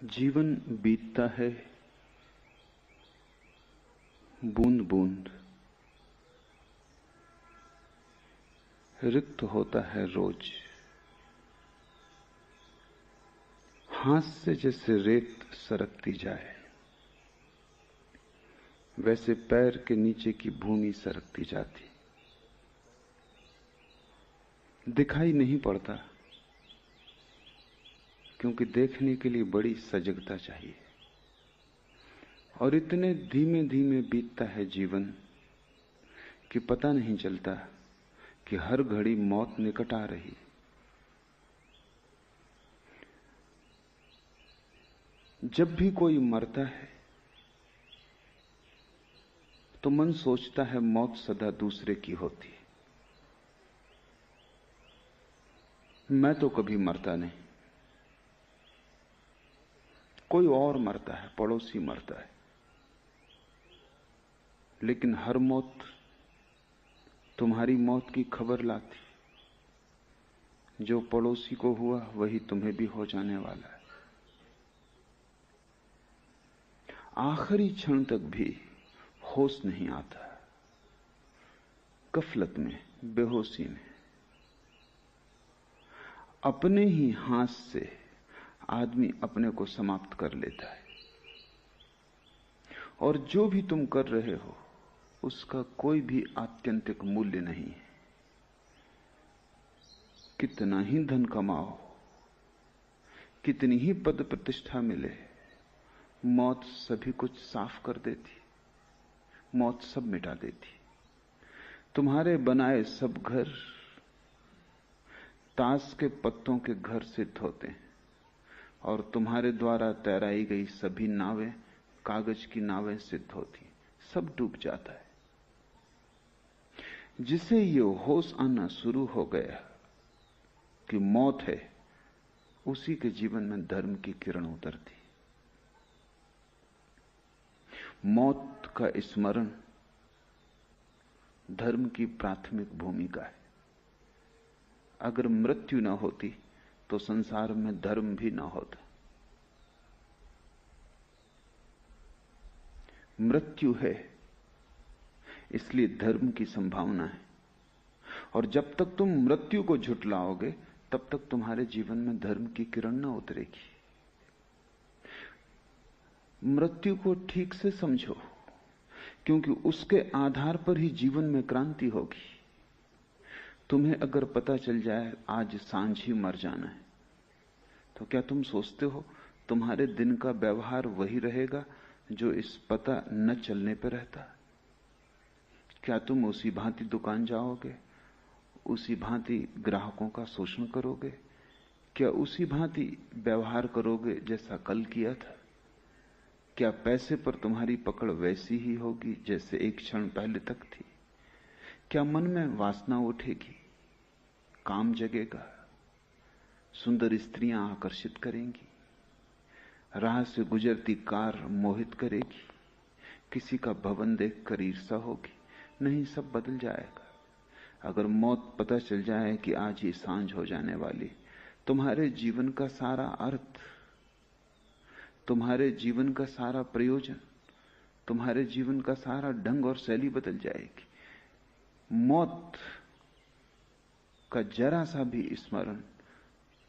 जीवन बीतता है बूंद बूंद, रिक्त होता है रोज। हाथ से जैसे रेत सरकती जाए, वैसे पैर के नीचे की भूमि सरकती जाती। दिखाई नहीं पड़ता, क्योंकि देखने के लिए बड़ी सजगता चाहिए। और इतने धीमे धीमे बीतता है जीवन कि पता नहीं चलता कि हर घड़ी मौत निकट आ रही। जब भी कोई मरता है तो मन सोचता है मौत सदा दूसरे की होती है। मैं तो कभी मरता नहीं, कोई और मरता है, पड़ोसी मरता है। लेकिन हर मौत तुम्हारी मौत की खबर लाती। जो पड़ोसी को हुआ वही तुम्हें भी हो जाने वाला है। आखिरी क्षण तक भी होश नहीं आता। गफलत में, बेहोशी में, अपने ही हाथ से आदमी अपने को समाप्त कर लेता है। और जो भी तुम कर रहे हो उसका कोई भी आत्यंतिक मूल्य नहीं है। कितना ही धन कमाओ, कितनी ही पद प्रतिष्ठा मिले, मौत सभी कुछ साफ कर देती। मौत सब मिटा देती। तुम्हारे बनाए सब घर ताश के पत्तों के घर सिद्ध होते हैं, और तुम्हारे द्वारा तैराई गई सभी नावें कागज की नावें सिद्ध होती। सब डूब जाता है। जिसे ये होश आना शुरू हो गया कि मौत है, उसी के जीवन में धर्म की किरण उतरती। मौत का स्मरण धर्म की प्राथमिक भूमिका है। अगर मृत्यु न होती तो संसार में धर्म भी न होता। मृत्यु है इसलिए धर्म की संभावना है। और जब तक तुम मृत्यु को झुठलाओगे तब तक तुम्हारे जीवन में धर्म की किरण न उतरेगी। मृत्यु को ठीक से समझो, क्योंकि उसके आधार पर ही जीवन में क्रांति होगी। तुम्हें अगर पता चल जाए आज सांझ ही मर जाना है, तो क्या तुम सोचते हो तुम्हारे दिन का व्यवहार वही रहेगा जो इस पता न चलने पर रहता? क्या तुम उसी भांति दुकान जाओगे, उसी भांति ग्राहकों का शोषण करोगे? क्या उसी भांति व्यवहार करोगे जैसा कल किया था? क्या पैसे पर तुम्हारी पकड़ वैसी ही होगी जैसे एक क्षण पहले तक थी? क्या मन में वासना उठेगी, काम जगेगा, सुंदर स्त्रियां आकर्षित करेंगी, राह से गुजरती कार मोहित करेगी, किसी का भवन देखकर ईर्ष्या होगी? नहीं, सब बदल जाएगा। अगर मौत पता चल जाए कि आज ही सांझ हो जाने वाली, तुम्हारे जीवन का सारा अर्थ, तुम्हारे जीवन का सारा प्रयोजन, तुम्हारे जीवन का सारा ढंग और शैली बदल जाएगी। मौत का जरा सा भी स्मरण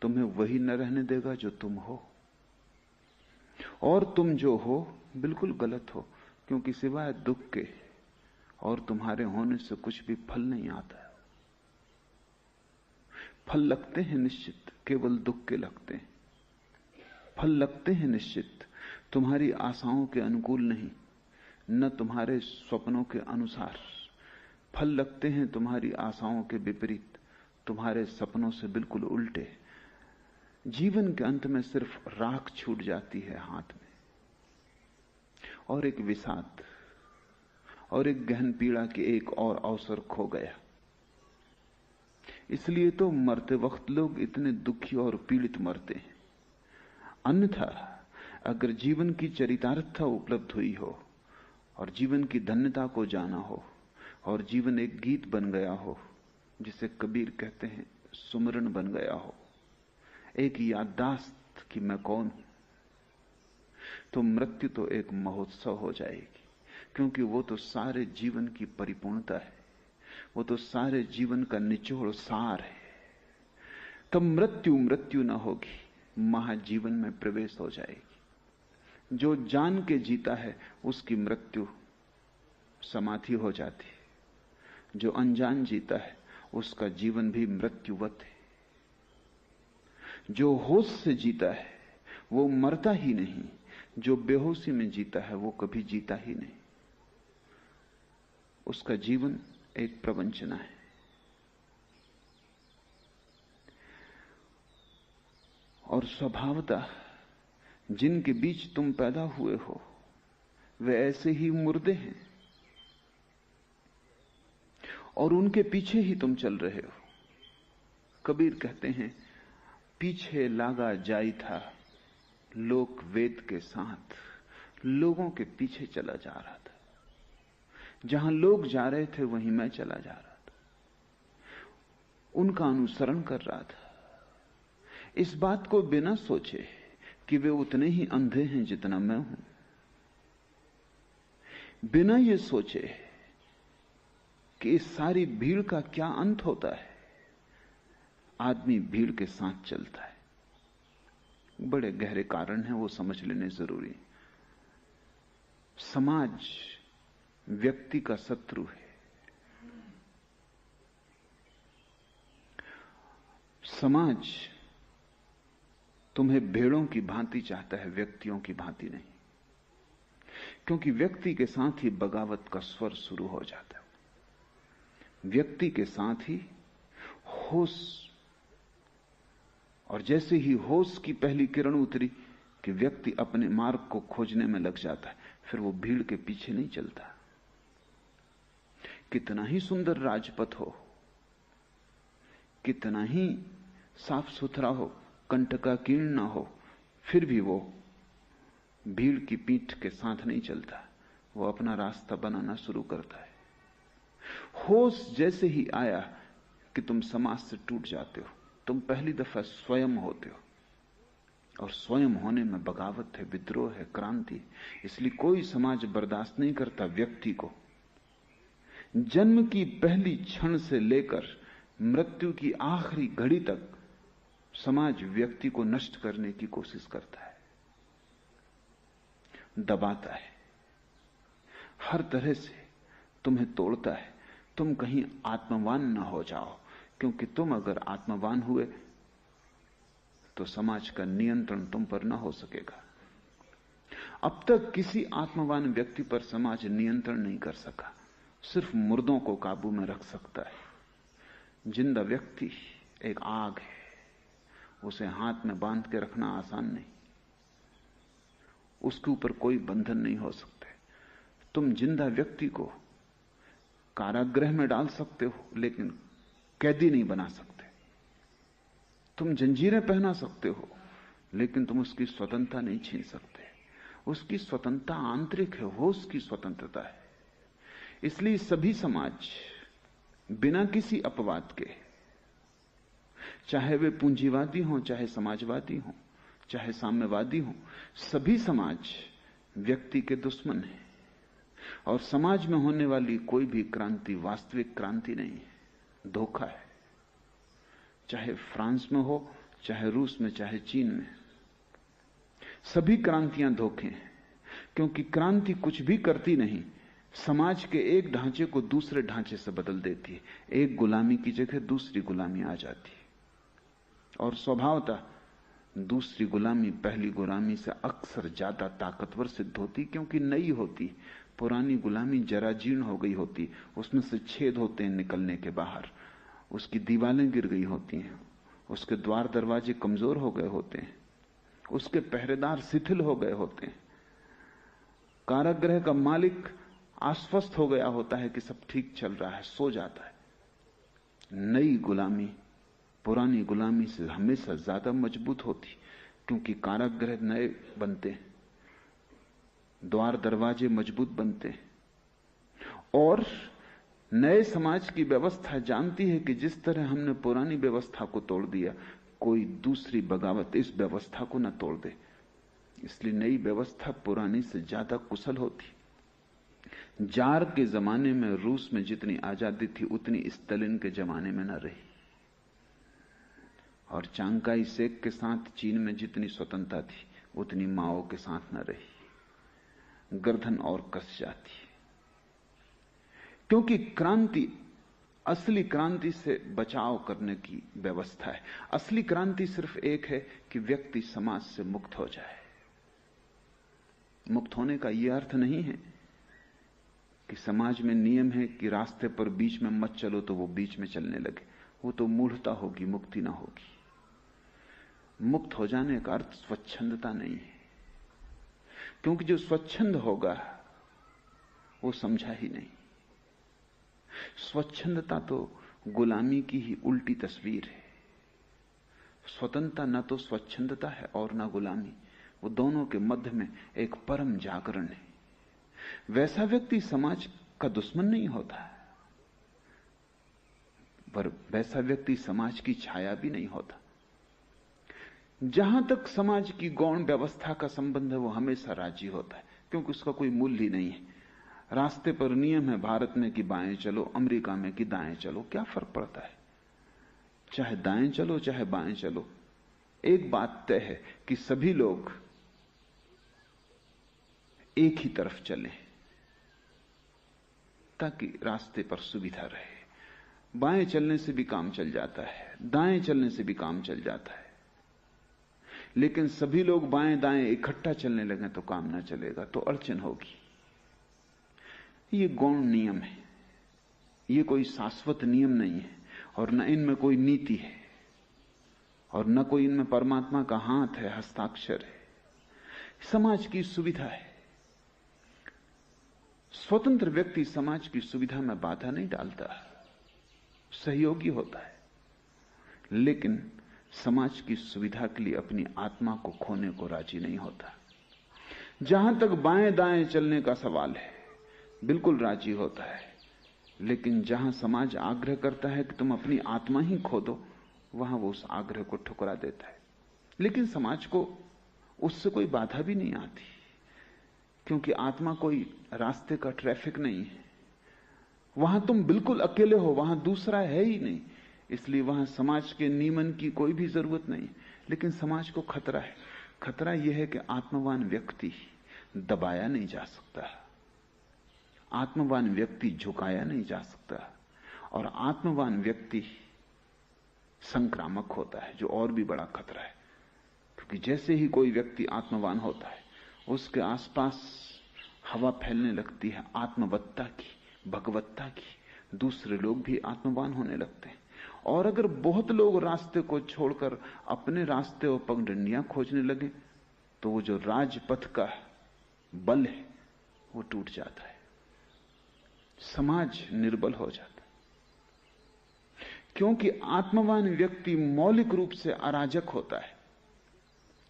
तुम्हें वही न रहने देगा जो तुम हो। और तुम जो हो बिल्कुल गलत हो, क्योंकि सिवाय दुख के और तुम्हारे होने से कुछ भी फल नहीं आता। फल लगते हैं निश्चित, केवल दुख के लगते हैं। फल लगते हैं निश्चित, तुम्हारी आशाओं के अनुकूल नहीं, न तुम्हारे स्वप्नों के अनुसार। फल लगते हैं तुम्हारी आशाओं के विपरीत, तुम्हारे सपनों से बिल्कुल उल्टे। जीवन के अंत में सिर्फ राख छूट जाती है हाथ में, और एक विषाद और एक गहन पीड़ा की एक और अवसर खो गया। इसलिए तो मरते वक्त लोग इतने दुखी और पीड़ित मरते हैं। अन्यथा अगर जीवन की चरितार्थता उपलब्ध हुई हो और जीवन की धन्यता को जाना हो और जीवन एक गीत बन गया हो, जिसे कबीर कहते हैं सुमरन बन गया हो, एक याददाश्त कि मैं कौन हूं, तो मृत्यु तो एक महोत्सव हो जाएगी, क्योंकि वो तो सारे जीवन की परिपूर्णता है, वो तो सारे जीवन का निचोड़ सार है। तब मृत्यु मृत्यु न होगी, महाजीवन में प्रवेश हो जाएगी। जो जान के जीता है उसकी मृत्यु समाधि हो जाती है, जो अनजान जीता है उसका जीवन भी मृत्युवत है। जो होश से जीता है वो मरता ही नहीं, जो बेहोशी में जीता है वो कभी जीता ही नहीं। उसका जीवन एक प्रवंचना है। और स्वभावतः जिनके बीच तुम पैदा हुए हो वे ऐसे ही मुर्दे हैं, और उनके पीछे ही तुम चल रहे हो। कबीर कहते हैं, पीछे लागा जाई था लोक वेद के साथ, लोगों के पीछे चला जा रहा था। जहां लोग जा रहे थे वहीं मैं चला जा रहा था, उनका अनुसरण कर रहा था। इस बात को बिना सोचे कि वे उतने ही अंधे हैं जितना मैं हूं, बिना ये सोचे कि इस सारी भीड़ का क्या अंत होता है, आदमी भीड़ के साथ चलता है। बड़े गहरे कारण हैं, वो समझ लेने जरूरी। समाज व्यक्ति का शत्रु है। समाज तुम्हें भेड़ों की भांति चाहता है, व्यक्तियों की भांति नहीं, क्योंकि व्यक्ति के साथ ही बगावत का स्वर शुरू हो जाता है। व्यक्ति के साथ ही होश, और जैसे ही होश की पहली किरण उतरी कि व्यक्ति अपने मार्ग को खोजने में लग जाता है, फिर वो भीड़ के पीछे नहीं चलता। कितना ही सुंदर राजपथ हो, कितना ही साफ सुथरा हो, कंटकाकीर्ण ना हो, फिर भी वो भीड़ की पीठ के साथ नहीं चलता, वो अपना रास्ता बनाना शुरू करता है। होश जैसे ही आया कि तुम समाज से टूट जाते हो, तुम पहली दफा स्वयं होते हो, और स्वयं होने में बगावत है, विद्रोह है, क्रांति। इसलिए कोई समाज बर्दाश्त नहीं करता व्यक्ति को। जन्म की पहली क्षण से लेकर मृत्यु की आखिरी घड़ी तक समाज व्यक्ति को नष्ट करने की कोशिश करता है, दबाता है, हर तरह से तुम्हें तोड़ता है। तुम कहीं आत्मवान न हो जाओ, क्योंकि तुम अगर आत्मवान हुए तो समाज का नियंत्रण तुम पर न हो सकेगा। अब तक किसी आत्मवान व्यक्ति पर समाज नियंत्रण नहीं कर सका, सिर्फ मुर्दों को काबू में रख सकता है। जिंदा व्यक्ति एक आग है, उसे हाथ में बांध के रखना आसान नहीं, उसके ऊपर कोई बंधन नहीं हो सकते। तुम जिंदा व्यक्ति को कारागृह में डाल सकते हो, लेकिन कैदी नहीं बना सकते। तुम जंजीरें पहना सकते हो, लेकिन तुम उसकी स्वतंत्रता नहीं छीन सकते। उसकी स्वतंत्रता आंतरिक है, होश की स्वतंत्रता है। इसलिए सभी समाज बिना किसी अपवाद के, चाहे वे पूंजीवादी हों, चाहे समाजवादी हों, चाहे साम्यवादी हों, सभी समाज व्यक्ति के दुश्मन हैं। और समाज में होने वाली कोई भी क्रांति वास्तविक क्रांति नहीं है, धोखा है। चाहे फ्रांस में हो, चाहे रूस में, चाहे चीन में, सभी क्रांतियां धोखे हैं। क्योंकि क्रांति कुछ भी करती नहीं, समाज के एक ढांचे को दूसरे ढांचे से बदल देती है। एक गुलामी की जगह दूसरी गुलामी आ जाती है, और स्वभावतः दूसरी गुलामी पहली गुलामी से अक्सर ज्यादा ताकतवर सिद्ध होती, क्योंकि नई होती। पुरानी गुलामी जराजीर्ण हो गई होती, उसमें से छेद होते हैं निकलने के बाहर, उसकी दीवारें गिर गई होती हैं, उसके द्वार दरवाजे कमजोर हो गए होते हैं, उसके पहरेदार शिथिल हो गए होते हैं, कारागृह का मालिक आश्वस्त हो गया होता है कि सब ठीक चल रहा है, सो जाता है। नई गुलामी पुरानी गुलामी से हमेशा ज्यादा मजबूत होती, क्योंकि कारागृह नए बनते हैं, द्वार दरवाजे मजबूत बनते हैं, और नए समाज की व्यवस्था जानती है कि जिस तरह हमने पुरानी व्यवस्था को तोड़ दिया, कोई दूसरी बगावत इस व्यवस्था को न तोड़ दे। इसलिए नई व्यवस्था पुरानी से ज्यादा कुशल होती। जार के जमाने में रूस में जितनी आजादी थी उतनी स्टालिन के जमाने में न रही, और चांगकाई शेक के साथ चीन में जितनी स्वतंत्रता थी उतनी माओ के साथ न रही। गर्दन और कस जाती, क्योंकि क्रांति असली क्रांति से बचाव करने की व्यवस्था है। असली क्रांति सिर्फ एक है कि व्यक्ति समाज से मुक्त हो जाए। मुक्त होने का यह अर्थ नहीं है कि समाज में नियम है कि रास्ते पर बीच में मत चलो तो वो बीच में चलने लगे। वो तो मूढ़ता होगी, मुक्ति ना होगी। मुक्त हो जाने का अर्थ स्वच्छंदता नहीं है, क्योंकि जो स्वच्छंद होगा वो समझा ही नहीं। स्वच्छंदता तो गुलामी की ही उल्टी तस्वीर है। स्वतंत्रता न तो स्वच्छंदता है और न गुलामी, वो दोनों के मध्य में एक परम जागरण है। वैसा व्यक्ति समाज का दुश्मन नहीं होता, पर वैसा व्यक्ति समाज की छाया भी नहीं होता। जहां तक समाज की गौण व्यवस्था का संबंध है वो हमेशा राजी होता है, क्योंकि उसका कोई मूल्य ही नहीं है। रास्ते पर नियम है भारत में कि बाएं चलो, अमेरिका में कि दाएं चलो, क्या फर्क पड़ता है? चाहे दाएं चलो चाहे बाएं चलो, एक बात तय है कि सभी लोग एक ही तरफ चलें ताकि रास्ते पर सुविधा रहे। बाएं चलने से भी काम चल जाता है, दाएं चलने से भी काम चल जाता है, लेकिन सभी लोग बाएं दाएं इकट्ठा चलने लगे तो काम ना चलेगा, तो अड़चन होगी। ये गौण नियम है, ये कोई शाश्वत नियम नहीं है, और न इनमें कोई नीति है, और न कोई इनमें परमात्मा का हाथ है, हस्ताक्षर है। समाज की सुविधा है। स्वतंत्र व्यक्ति समाज की सुविधा में बाधा नहीं डालता, सहयोगी होता है, लेकिन समाज की सुविधा के लिए अपनी आत्मा को खोने को राजी नहीं होता। जहां तक बाएं दाएं चलने का सवाल है बिल्कुल राजी होता है, लेकिन जहां समाज आग्रह करता है कि तुम अपनी आत्मा ही खो दो, वहां वो उस आग्रह को ठुकरा देता है। लेकिन समाज को उससे कोई बाधा भी नहीं आती, क्योंकि आत्मा कोई रास्ते का ट्रैफिक नहीं है। वहां तुम बिल्कुल अकेले हो, वहां दूसरा है ही नहीं, इसलिए वहां समाज के नियमन की कोई भी जरूरत नहीं। लेकिन समाज को खतरा है। खतरा यह है कि आत्मवान व्यक्ति दबाया नहीं जा सकता, आत्मवान व्यक्ति झुकाया नहीं जा सकता, और आत्मवान व्यक्ति संक्रामक होता है, जो और भी बड़ा खतरा है। क्योंकि जैसे ही कोई व्यक्ति आत्मवान होता है, उसके आसपास हवा फैलने लगती है आत्मवत्ता की, भगवत्ता की। दूसरे लोग भी आत्मवान होने लगते हैं। और अगर बहुत लोग रास्ते को छोड़कर अपने रास्ते और पगडंडियां खोजने लगे, तो वो जो राजपथ का बल है वो टूट जाता है, समाज निर्बल हो जाता है। क्योंकि आत्मवान व्यक्ति मौलिक रूप से अराजक होता है,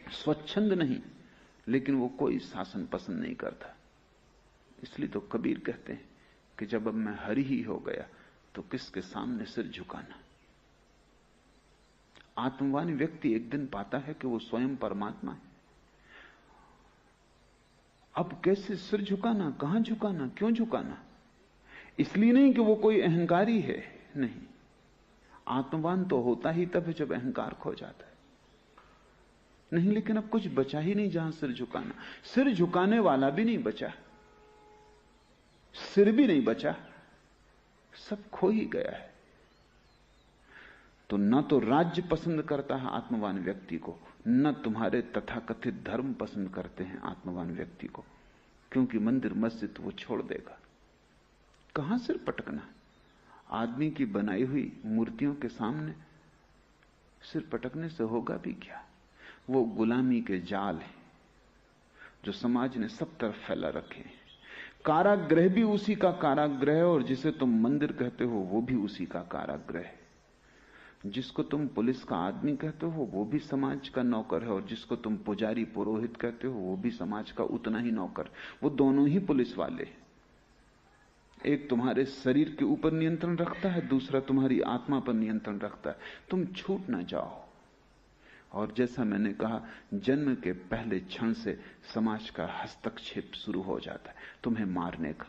स्वच्छंद नहीं, लेकिन वो कोई शासन पसंद नहीं करता। इसलिए तो कबीर कहते हैं कि जब अब मैं हरि ही हो गया तो किसके सामने सिर झुकाना। आत्मवान व्यक्ति एक दिन पाता है कि वो स्वयं परमात्मा है। अब कैसे सिर झुकाना, कहां झुकाना, क्यों झुकाना? इसलिए नहीं कि वो कोई अहंकारी है, नहीं। आत्मवान तो होता ही तब है जब अहंकार खो जाता है। नहीं, लेकिन अब कुछ बचा ही नहीं जहां सिर झुकाना। सिर झुकाने वाला भी नहीं बचा, सिर भी नहीं बचा, सब खो ही गया है। तो न तो राज्य पसंद करता है आत्मवान व्यक्ति को, न तुम्हारे तथाकथित धर्म पसंद करते हैं आत्मवान व्यक्ति को, क्योंकि मंदिर मस्जिद वो छोड़ देगा। कहां सिर पटकना? आदमी की बनाई हुई मूर्तियों के सामने सिर पटकने से होगा भी क्या? वो गुलामी के जाल हैं जो समाज ने सब तरफ फैला रखे हैं। कारागृह भी उसी का कारागृह है, और जिसे तुम मंदिर कहते हो वो भी उसी का कारागृह है। जिसको तुम पुलिस का आदमी कहते हो वो भी समाज का नौकर है, और जिसको तुम पुजारी पुरोहित कहते हो वो भी समाज का उतना ही नौकर। वो दोनों ही पुलिस वाले। एक तुम्हारे शरीर के ऊपर नियंत्रण रखता है, दूसरा तुम्हारी आत्मा पर नियंत्रण रखता है। तुम छूट ना जाओ, और जैसा मैंने कहा, जन्म के पहले क्षण से समाज का हस्तक्षेप शुरू हो जाता है तुम्हें मारने का।